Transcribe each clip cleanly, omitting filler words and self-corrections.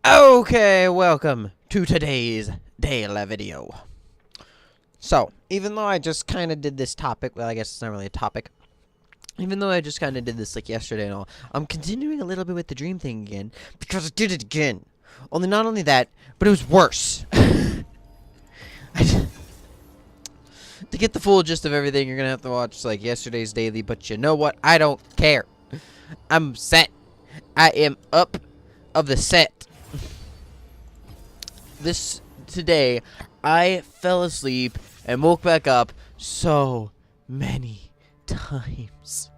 Okay, welcome to today's daily video. So, even though I just kind of did this topic, well, I guess it's not really a topic. Even though I just kind of did this like yesterday and all, I'm continuing a little bit with the dream thing again because I did it again. Not only that, but it was worse. To get the full gist of everything, you're gonna have to watch like yesterday's daily. But you know what? I don't care. I'm set. I am up of the set. Today, I fell asleep and woke back up so many times.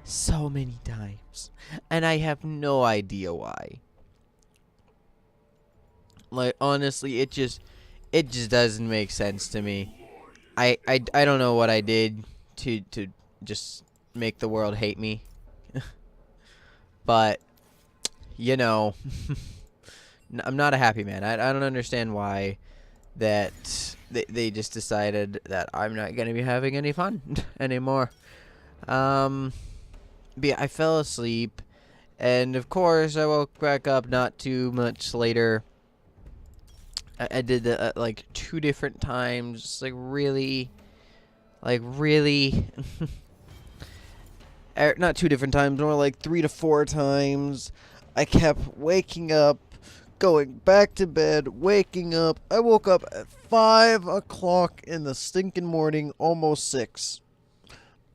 So many times. And I have no idea why. Like, honestly, it just doesn't make sense to me. I don't know what I did to just make the world hate me. But, you know, I'm not a happy man. I don't understand why that they just decided that I'm not going to be having any fun anymore. But yeah, I fell asleep, and of course I woke back up not too much later. I did that like 2 different times, just like really, not 2 different times, more like 3 to 4 times. I kept waking up, going back to bed, waking up. I woke up at 5 o'clock in the stinking morning, almost 6.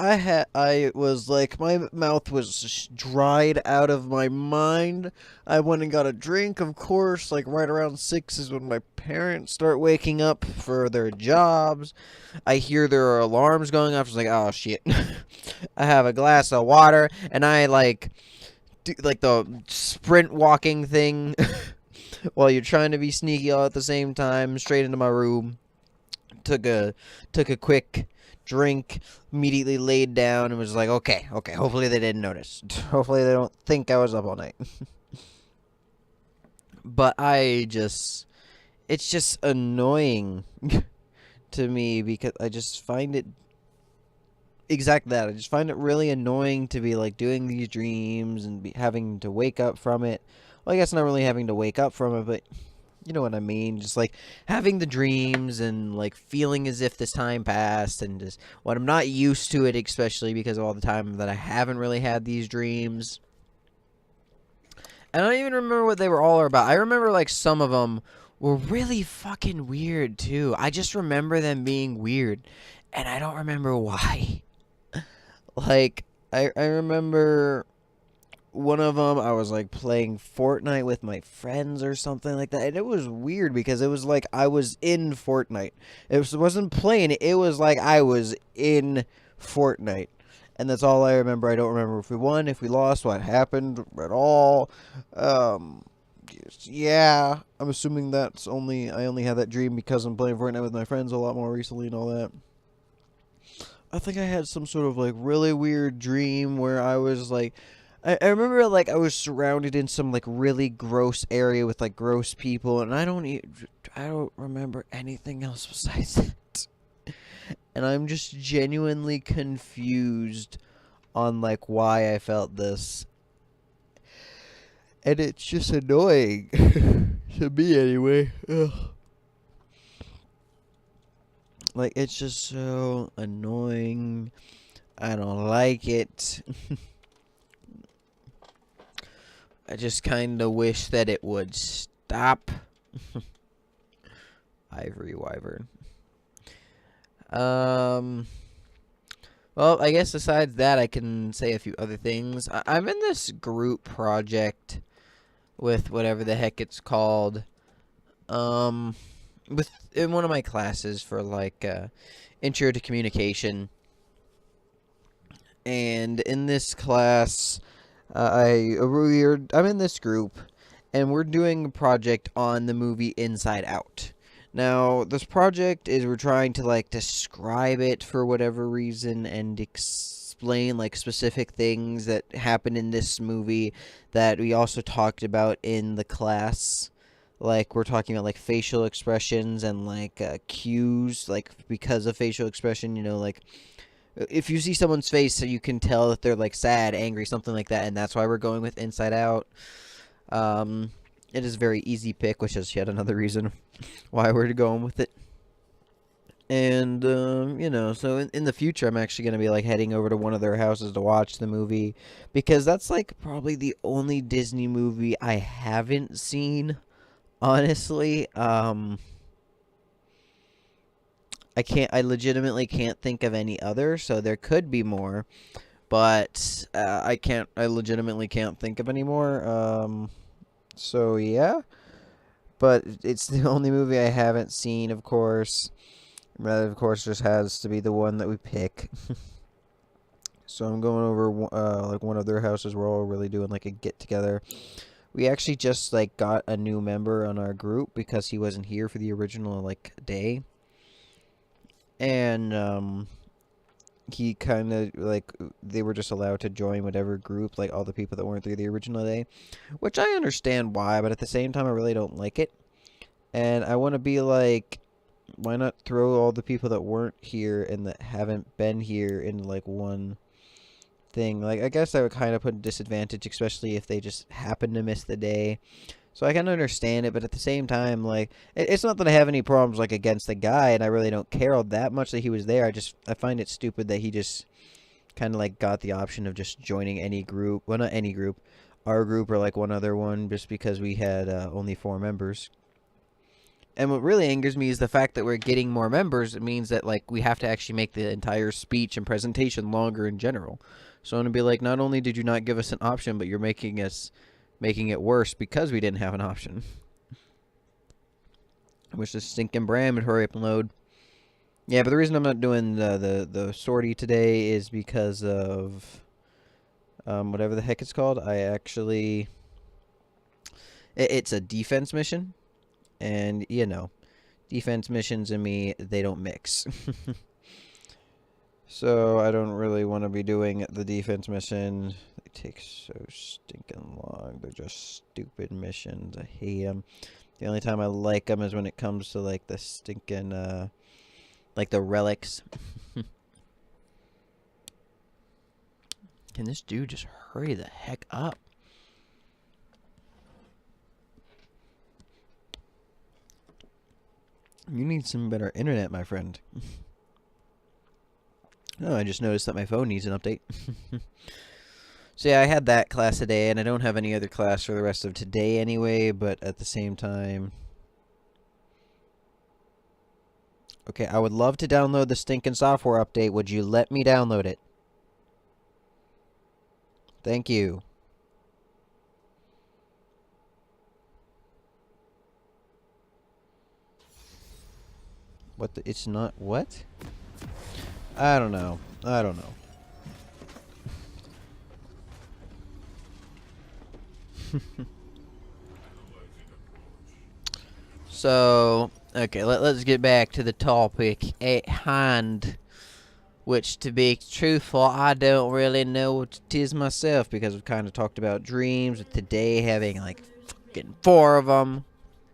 I was like, my mouth was dried out of my mind. I went and got a drink, of course, like right around 6 is when my parents start waking up for their jobs. I hear their alarms going off. I was like, oh shit. I have a glass of water, and I like do like the sprint walking thing while you're trying to be sneaky all at the same time, straight into my room. Took a quick drink, immediately laid down, and was like, okay, hopefully they didn't notice. Hopefully they don't think I was up all night. But it's just annoying to me because I just find it exactly that. I just find it really annoying to be like doing these dreams and having to wake up from it. Well, I guess not really having to wake up from it, but you know what I mean? Just like having the dreams and like feeling as if this time passed, and just when I'm not used to it, especially because of all the time that I haven't really had these dreams. I don't even remember what they were all about. I remember like some of them were really fucking weird too. I just remember them being weird, and I don't remember why. Like I remember one of them, I was like playing Fortnite with my friends or something like that, and it was weird because it was like I was in Fortnite. Wasn't playing, it was like I was in Fortnite, and that's all I remember. I don't remember if we won, if we lost, what happened at all. Um, yeah, I'm assuming I only had that dream because I'm playing Fortnite with my friends a lot more recently and all that. I think I had some sort of like really weird dream where I was like, I remember like I was surrounded in some like really gross area with like gross people, and I don't remember anything else besides that. And I'm just genuinely confused on like why I felt this, and it's just annoying to me anyway. Ugh. Like it's just so annoying. I don't like it. I just kind of wish that it would stop. Ivory Wyvern. Well, I guess besides that, I can say a few other things. I'm in this group project with whatever the heck it's called. In one of my classes for like intro to communication. And in this class, I'm in this group, and we're doing a project on the movie Inside Out. Now, this project is we're trying to like describe it for whatever reason and explain like specific things that happen in this movie that we also talked about in the class. Like we're talking about like facial expressions and like cues, like because of facial expression, like if you see someone's face, so you can tell that they're like sad, angry, something like that, and that's why we're going with Inside Out. Um, It is a very easy pick, which is yet another reason why we're going with it. And, you know, so in the future, I'm actually going to be, like, heading over to one of their houses to watch the movie. Because that's, like, probably the only Disney movie I haven't seen, honestly. I legitimately can't think of any other, so there could be more. But, I legitimately can't think of any more. So, yeah. But it's the only movie I haven't seen, of course. That, of course, just has to be the one that we pick. So I'm going over, like, one of their houses. We're all really doing, like, a get-together. We actually just, like, got a new member on our group because he wasn't here for the original, like, day. And, he kind of, like, they were just allowed to join whatever group, like, all the people that weren't there the original day. Which I understand why, but at the same time, I really don't like it. And I want to be like, why not throw all the people that weren't here and that haven't been here into, like, one thing? Like, I guess I would kind of put a disadvantage, especially if they just happen to miss the day. So I can understand it, but at the same time, like, it's not that I have any problems, like, against the guy, and I really don't care all that much that he was there. I find it stupid that he just kind of, like, got the option of just joining any group. Well, not any group. Our group or, like, one other one, just because we had only 4 members. And what really angers me is the fact that we're getting more members. It means that, like, we have to actually make the entire speech and presentation longer in general. So I'm going to be like, not only did you not give us an option, but you're making it worse because we didn't have an option. I wish this stinking Bram would hurry up and load. Yeah, but the reason I'm not doing the sortie today is because of whatever the heck it's called. It's a defense mission. And, you know, defense missions and me, they don't mix. So I don't really want to be doing the defense mission. They take so stinking long. They're just stupid missions. I hate them. The only time I like them is when it comes to, like, the stinking, like, the relics. Can this dude just hurry the heck up? You need some better internet, my friend. Oh, I just noticed that my phone needs an update. So yeah, I had that class today, and I don't have any other class for the rest of today anyway, but at the same time... Okay, I would love to download the stinking software update. Would you let me download it? Thank you. What the... It's not... What? I don't know. I don't know. So, okay, let's get back to the topic at hand. Which, to be truthful, I don't really know what it is myself, because we've kind of talked about dreams, with today having, like, fucking 4 of them.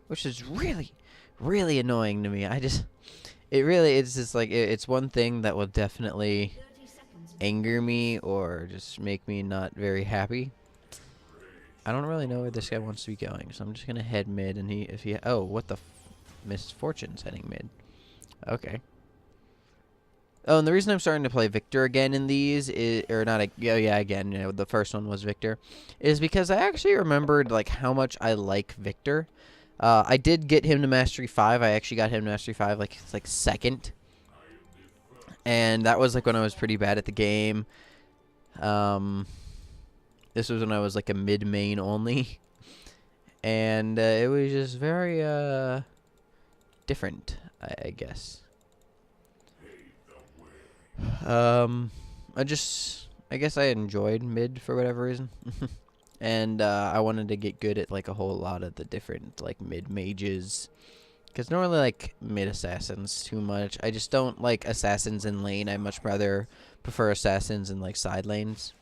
Which is really, really annoying to me. It's just like, it's one thing that will definitely anger me or just make me not very happy. I don't really know where this guy wants to be going, so I'm just gonna head mid, and oh, what the Misfortune's heading mid. Okay. Oh, and the reason I'm starting to play Victor again in these is, or not, again, you know, the first one was Victor, is because I actually remembered, like, how much I like Victor. I did get him to Mastery 5. I actually got him to Mastery 5, like, it's like second. And that was, like, when I was pretty bad at the game. This was when I was, like, a mid-main only. And it was just very, different, I guess. I guess I enjoyed mid for whatever reason. And I wanted to get good at, like, a whole lot of the different, like, mid mages. Because normally, like, mid assassins too much. I just don't like assassins in lane. I much rather prefer assassins in, like, side lanes.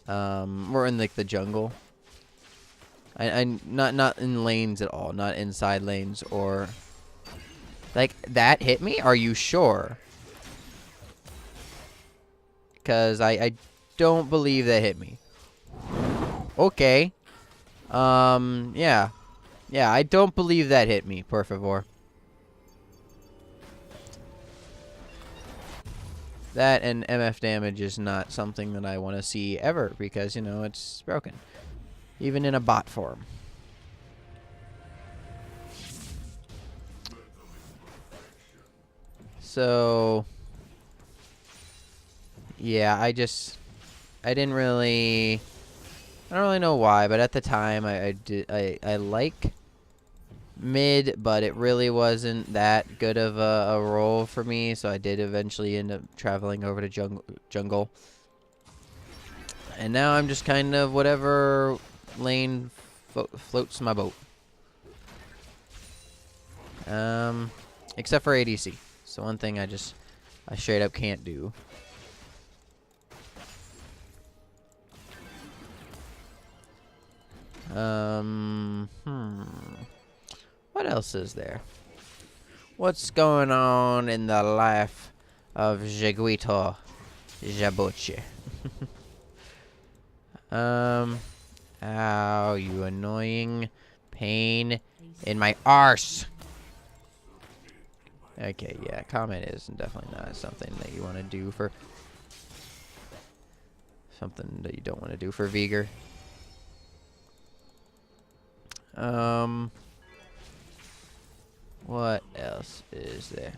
Or in, like, the jungle. Not in lanes at all. Not in side lanes or... Like, that hit me? Are you sure? Because I don't believe that hit me. Okay. Yeah. Yeah, I don't believe that hit me, por favor. That and MF damage is not something that I want to see ever because, you know, it's broken. Even in a bot form. So, yeah, I don't really know why, but at the time I like mid, but it really wasn't that good of a role for me, so I did eventually end up traveling over to jungle. And now I'm just kind of whatever lane floats my boat. Except for ADC. So one thing I straight up can't do. What else is there? What's going on in the life of Jiguito Jabuchi? Ow, you annoying pain in my arse. Okay, yeah, comment is definitely not something that you want to do for... Something that you don't want to do for Veigar. What else is there?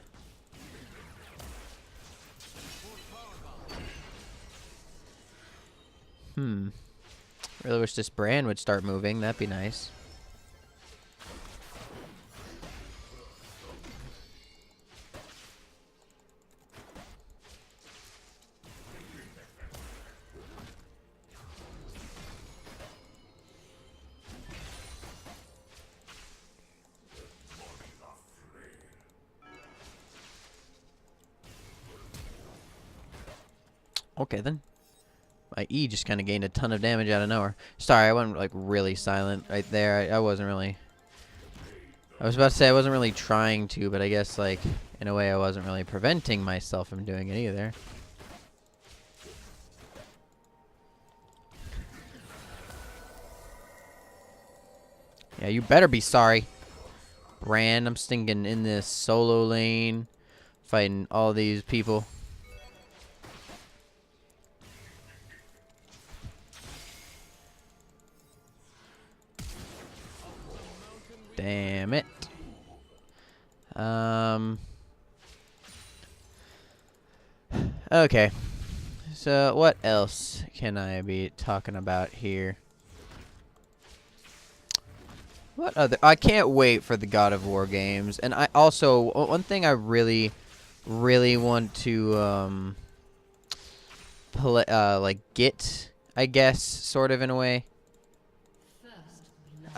Really wish this brand would start moving. That'd be nice. Okay, then. My E just kind of gained a ton of damage out of nowhere. Sorry, I went, like, really silent right there. I wasn't really... I was about to say I wasn't really trying to, but I guess, like, in a way I wasn't really preventing myself from doing it either. Yeah, you better be sorry. Brand, I'm stinking in this solo lane, fighting all these people. Damn it. Okay. So, what else can I be talking about here? What other... I can't wait for the God of War games. And I also... One thing I really, really want to, like, get, I guess, sort of in a way.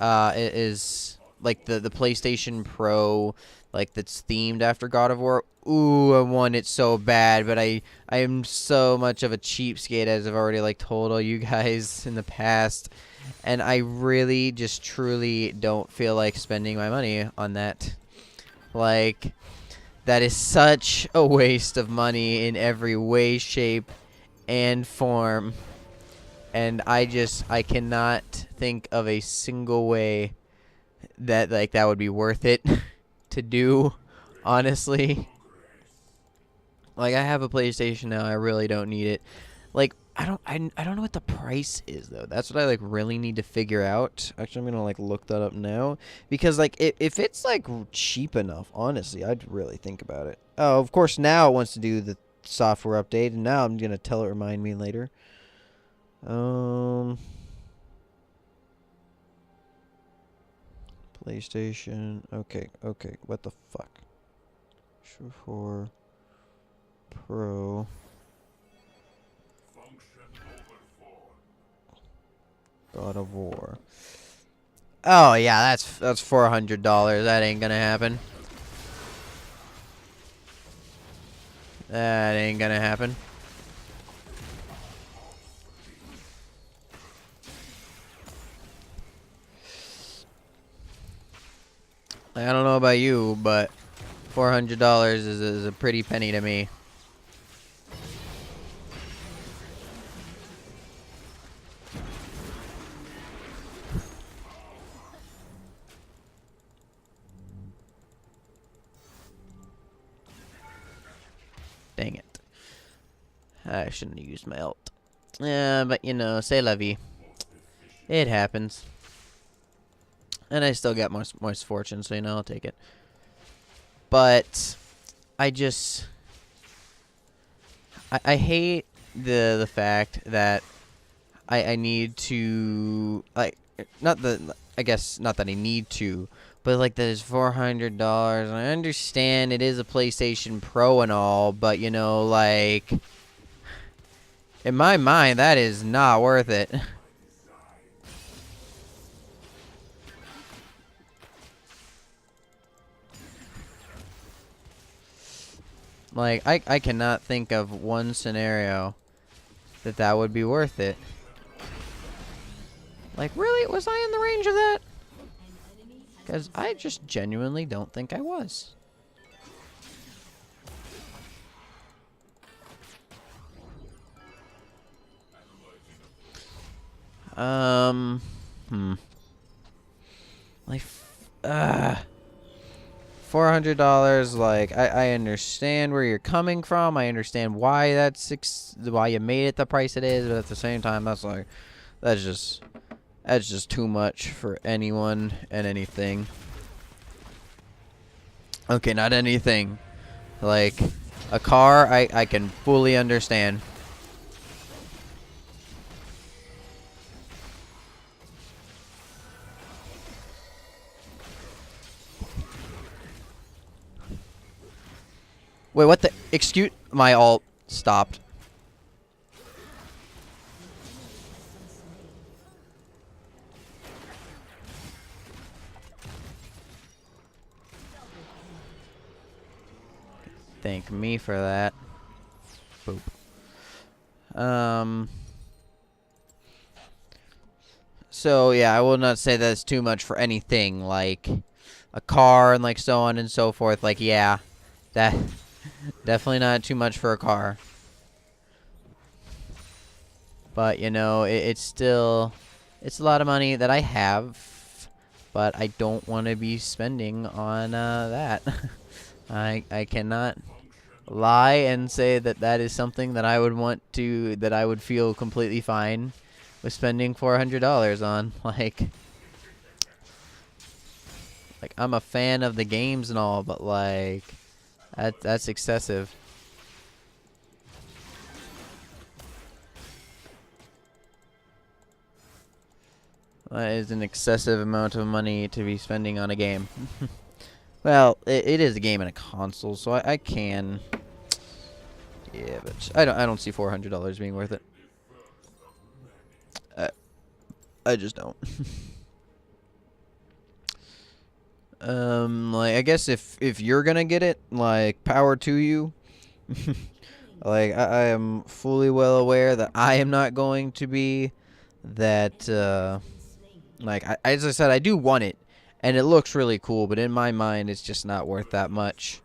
It is... like the PlayStation Pro, like that's themed after God of War. Ooh, I want it so bad, but I am so much of a cheapskate, as I've already like told all you guys in the past, and I really just truly don't feel like spending my money on that. Like, that is such a waste of money in every way, shape, and form, and I cannot think of a single way that like that would be worth it to do, honestly. Like, I have a PlayStation now, I really don't need it. Like, I don't know what the price is though. That's what I like really need to figure out. Actually, I'm gonna like look that up now, because like if it's like cheap enough, honestly, I'd really think about it. Oh, of course now it wants to do the software update, and now I'm gonna tell it remind me later. PlayStation. Okay. What the fuck? 4 Pro. God of War. Oh yeah, that's $400. That ain't gonna happen. That ain't gonna happen. I don't know about you, but $400 is a pretty penny to me. I shouldn't have used my ult. Yeah, but you know, say la vie. It happens. And I still got more fortune, so you know, I'll take it. But I just I hate the fact that I need to, like, not the, I guess not that I need to, but like that is $400. I understand it is a PlayStation Pro and all, but you know, like, in my mind that is not worth it. Like, I cannot think of one scenario that would be worth it. Like, really? Was I in the range of that? Because I just genuinely don't think I was. Like, $400, like, I understand where you're coming from. I understand why why you made it the price it is, but at the same time, that's just too much for anyone and anything. Okay, not anything. Like, a car, I can fully understand. Wait, what the? Excuse my ult stopped. Thank me for that. Boop. So yeah, I will not say that's too much for anything like a car and like so on and so forth. Like, yeah, that definitely not too much for a car. But you know, it's a lot of money that I have, but I don't want to be spending on that. I cannot lie and say that is something that I would feel completely fine with spending $400 on. Like I'm a fan of the games and all, but like that's excessive. That is an excessive amount of money to be spending on a game. Well, it is a game and a console, so I can. Yeah, but I don't see $400 being worth it. I just don't. Like, I guess if you're gonna get it, like, power to you. Like, I am fully well aware that I am not going to be that. Like, as I said, I do want it, and it looks really cool, but in my mind, it's just not worth that much.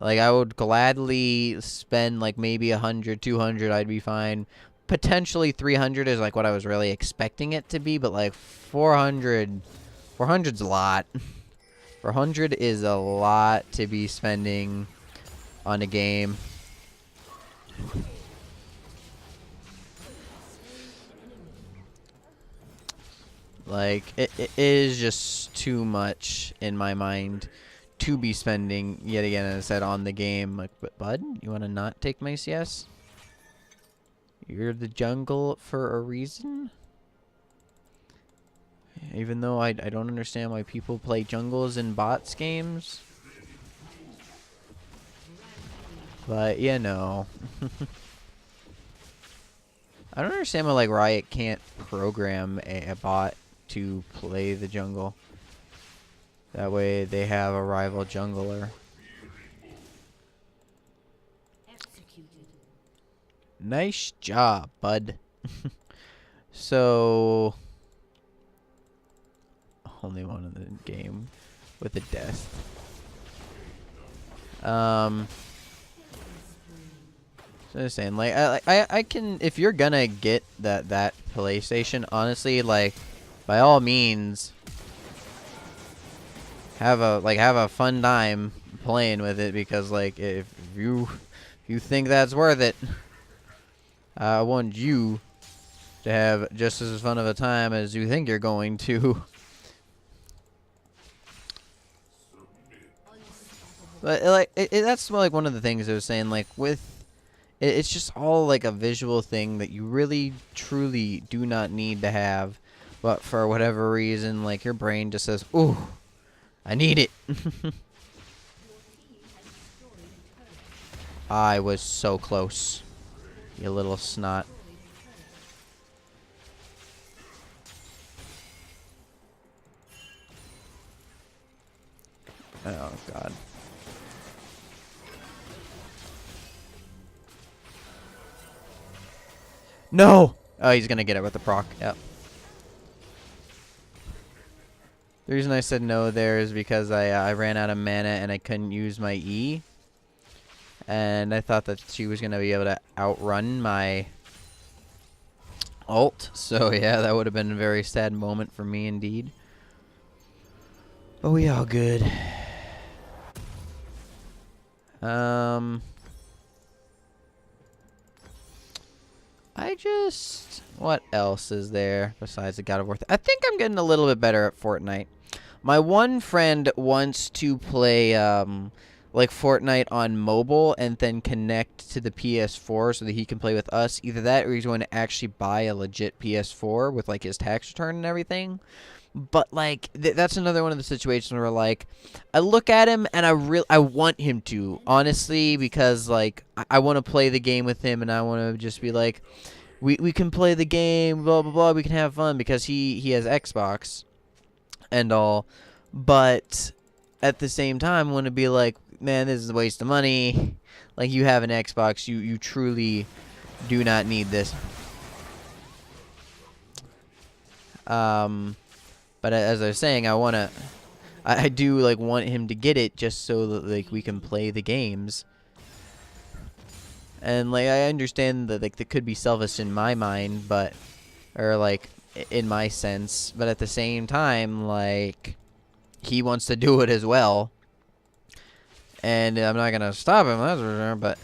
Like, I would gladly spend, like, maybe 100, 200, I'd be fine. Potentially 300 is, like, what I was really expecting it to be, but, like, 400's a lot. 400 is a lot to be spending on a game. Like, it is just too much in my mind to be spending, yet again, as I said, on the game. Like, but bud, you want to not take my CS? You're the jungle for a reason? Even though I don't understand why people play jungles in bots games. But, you know. I don't understand why, like, Riot can't program a bot to play the jungle. That way they have a rival jungler. Nice job, bud. So, only one in the game with a death. So I'm saying, like, I can, if you're gonna get that PlayStation, honestly, like, by all means, have a fun time playing with it, because like if you think that's worth it, I want you to have just as fun of a time as you think you're going to. But like, that's like one of the things I was saying. Like with, it's just all like a visual thing that you really, truly do not need to have, but for whatever reason, like your brain just says, "Ooh, I need it." I was so close, you little snot. Oh God. No! Oh, he's gonna get it with the proc. Yep. The reason I said no there is because I ran out of mana and I couldn't use my E. And I thought that she was gonna be able to outrun my ult. So yeah, that would have been a very sad moment for me indeed. But we all good. What else is there besides the God of War? I think I'm getting a little bit better at Fortnite. My one friend wants to play, like Fortnite on mobile and then connect to the PS4 so that he can play with us. Either that or he's going to actually buy a legit PS4 with, like, his tax return and everything. But, like, that's another one of the situations where, like, I look at him and I want him to, honestly, because, like, I want to play the game with him and I want to just be like, we can play the game, blah, blah, blah, we can have fun because he has Xbox and all. But at the same time, I want to be like, man, this is a waste of money. Like, you have an Xbox, you truly do not need this. But as I was saying, I do like want him to get it just so that like we can play the games. And like I understand that like that could be selfish in my mind, but or like in my sense, but at the same time like he wants to do it as well. And I'm not gonna stop him, that's for sure, but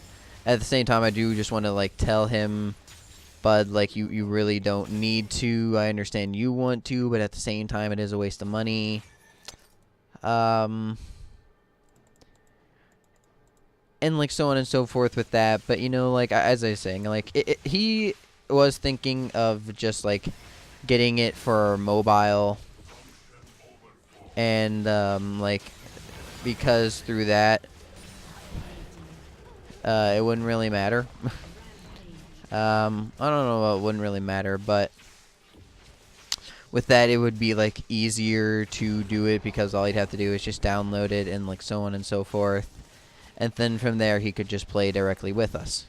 at the same time I do just want to like tell him, Bud, like you really don't need to. I understand you want to, but at the same time it is a waste of money. And like so on and so forth with that. But you know, like as I was saying, like he was thinking of just like getting it for mobile, and like because through that it wouldn't really matter. I don't know about it wouldn't really matter, but with that it would be like easier to do it because all he'd have to do is just download it and like so on and so forth. And then from there he could just play directly with us.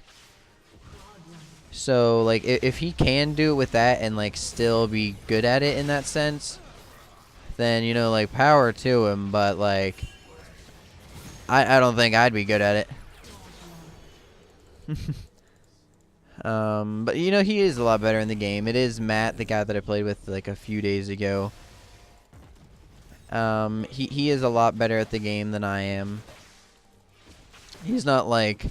So like if he can do it with that and like still be good at it in that sense, then you know like power to him, but like I don't think I'd be good at it. But you know he is a lot better in the game. It is Matt, the guy that I played with like a few days ago. He is a lot better at the game than I am. He's not like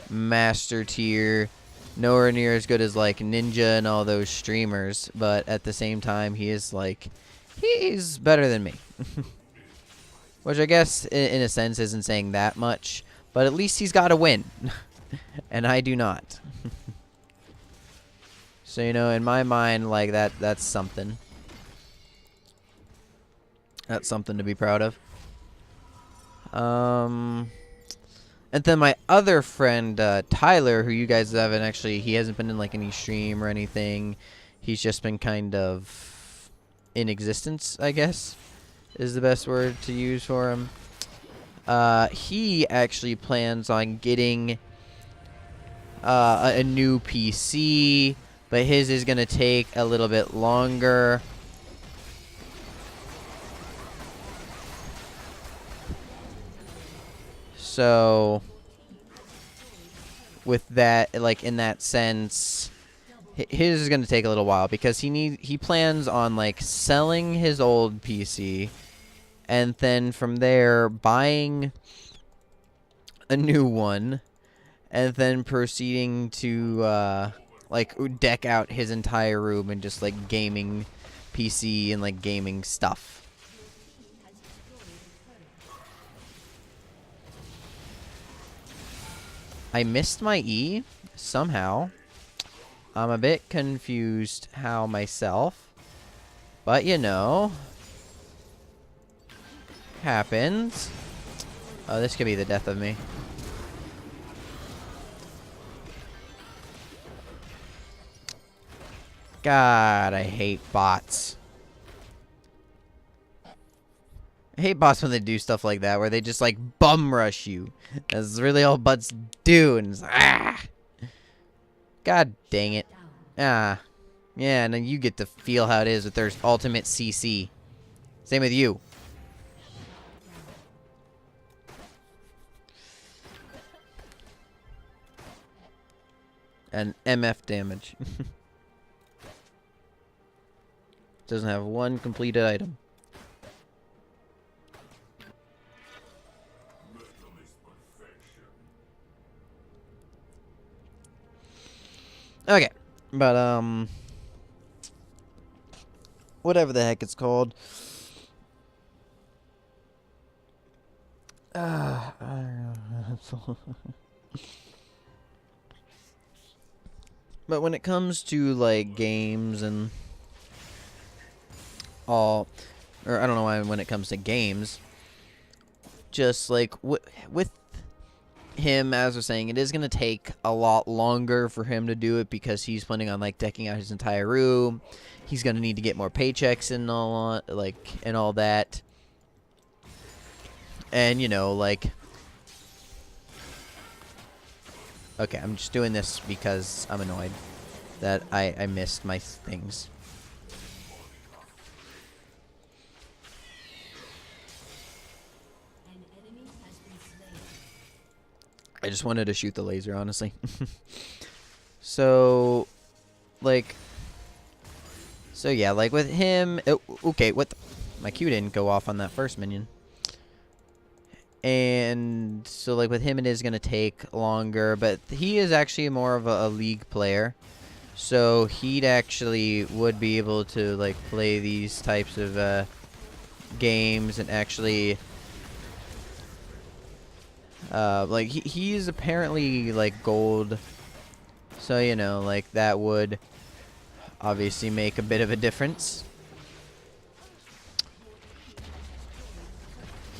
master tier, nowhere near as good as like Ninja and all those streamers, but at the same time he is like he's better than me. Which I guess in a sense isn't saying that much, but at least he's got to win. And I do not. So you know in my mind like that's something. That's something to be proud of. And then my other friend, Tyler, who you guys haven't actually, he hasn't been in like any stream or anything. He's just been kind of in existence, I guess, is the best word to use for him. He actually plans on getting a new PC, but his is going to take a little bit longer. So with that, like in that sense, his is going to take a little while because he plans on like selling his old PC and then from there buying a new one and then proceeding to like deck out his entire room and just like gaming PC and like gaming stuff. I missed my E somehow. I'm a bit confused how myself, but you know, happens. Oh, this could be the death of me. God, I hate bots. I hate bots when they do stuff like that, where they just like bum rush you. That's really all bots do, and it's like, ah! God dang it. Ah. Yeah, and then you get to feel how it is with their ultimate CC. Same with you. And MF damage. Doesn't have one completed item. Okay, but whatever the heck it's called. I don't know. But when it comes to like games and all, or I don't know why when it comes to games, just like with him, as I was saying, it is going to take a lot longer for him to do it because he's planning on like decking out his entire room. He's going to need to get more paychecks and all and all that. And you know, like, okay, I'm just doing this because I'm annoyed that I missed my things. I just wanted to shoot the laser, honestly. So, like, yeah, like with him, okay, my Q didn't go off on that first minion. And so, like, with him, it is going to take longer, but he is actually more of a league player. So, he'd actually would be able to, like, play these types of games and actually... like, he's apparently, like, gold. So, you know, like, that would obviously make a bit of a difference.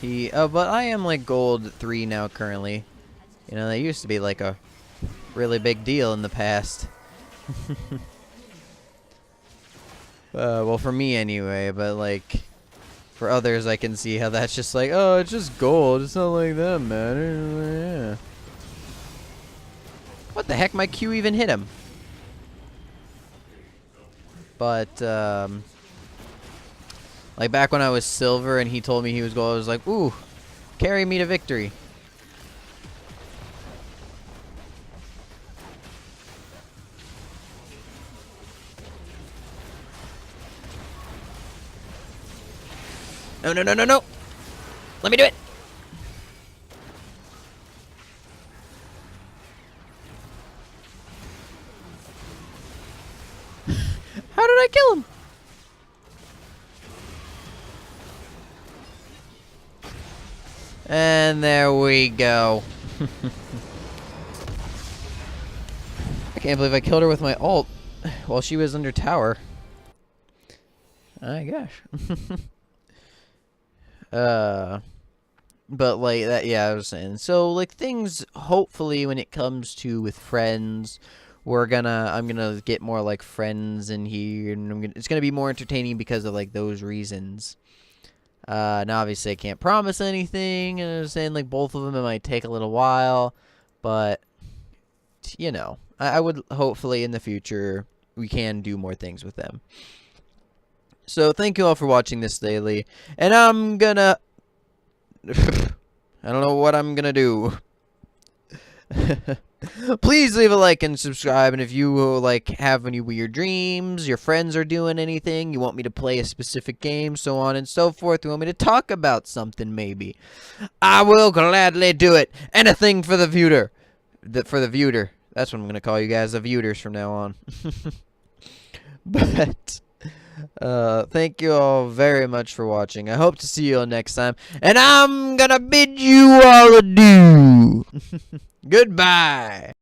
But I am, like, gold 3 now currently. You know, that used to be, like, a really big deal in the past. Well, for me anyway, but, like... For others, I can see how that's just like, oh, it's just gold. It's not like that matter. Yeah. What the heck? My Q even hit him. But, like back when I was silver and he told me he was gold, I was like, ooh, carry me to victory. No, no, no, no, no. Let me do it. How did I kill him? And there we go. I can't believe I killed her with my ult while she was under tower. My gosh. But like that, yeah, I was saying. So like things, hopefully, when it comes to with friends, I'm gonna get more like friends in here, and it's gonna be more entertaining because of like those reasons. Now obviously I can't promise anything, and I was saying like both of them it might take a little while, but you know, I would hopefully in the future we can do more things with them. So thank you all for watching this daily, and I'm gonna I don't know what I'm gonna do. Please leave a like and subscribe, and if you like have any weird dreams, your friends are doing anything, you want me to play a specific game, so on and so forth, you want me to talk about something maybe, I will gladly do it. Anything for the viewer. That's what I'm gonna call you guys, the viewers from now on. But thank you all very much for watching. I hope to see you all next time, and I'm gonna bid you all adieu. Goodbye.